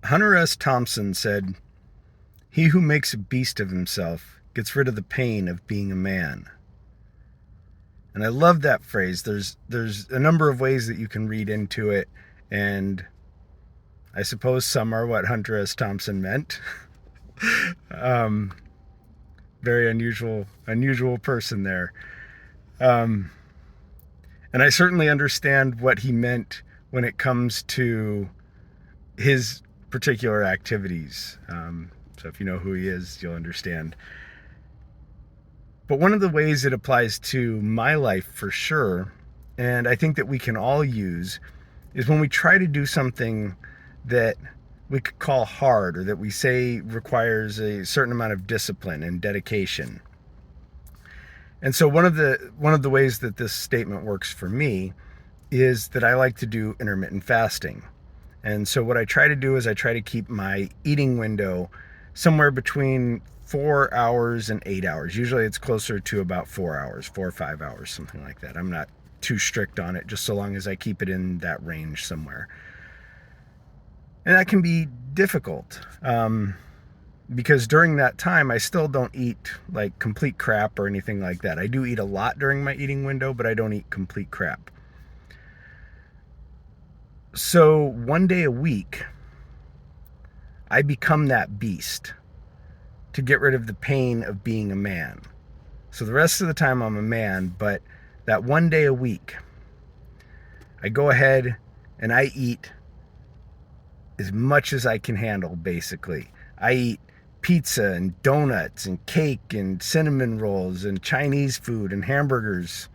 Hunter S. Thompson said, "He who makes a beast of himself gets rid of the pain of being a man." And I love that phrase. There's a number of ways that you can read into it, and I suppose some are what Hunter S. Thompson meant. um, Very unusual person there. Um, and I certainly understand what he meant when it comes to his particular activities. So if you know who he is, you'll understand. But one of the ways it applies to my life for sure, and I think that we can all use, is when we try to do something that we could call hard or that we say requires a certain amount of discipline and dedication. And so one of the ways that this statement works for me is that I like to do intermittent fasting. And so what I try to do is I try to keep my eating window somewhere between 4 hours and 8 hours. Usually it's closer to about 4 hours, 4 or 5 hours, something like that. I'm not too strict on it, just so long as I keep it in that range somewhere. And that can be difficult because during that time, I still don't eat like complete crap or anything like that. I do eat a lot during my eating window, but I don't eat complete crap. So one day a week, I become that beast to get rid of the pain of being a man. So the rest of the time I'm a man, but that one day a week, I go ahead and I eat as much as I can handle, basically. I eat pizza and donuts and cake and cinnamon rolls and Chinese food and hamburgers,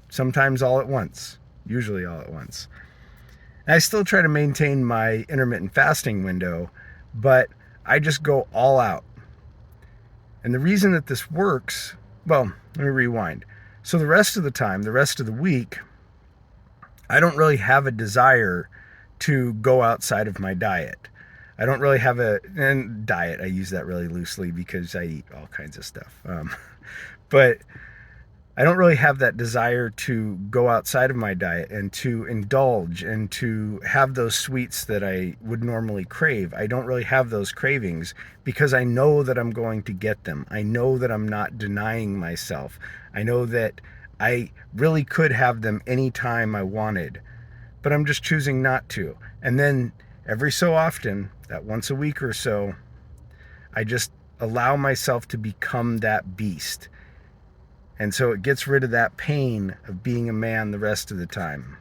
sometimes all at once, usually all at once. And I still try to maintain my intermittent fasting window, but I just go all out. And the reason that this works, well, let me rewind. So the rest of the time, the rest of the week, I don't really have a desire to go outside of my diet. I don't really have and diet, I use that really loosely because I eat all kinds of stuff. But I don't really have that desire to go outside of my diet and to indulge and to have those sweets that I would normally crave. I don't really have those cravings because I know that I'm going to get them. I know that I'm not denying myself. I know that I really could have them anytime I wanted, but I'm just choosing not to. And then every so often, that once a week or so, I just allow myself to become that beast. And so it gets rid of that pain of being a man the rest of the time.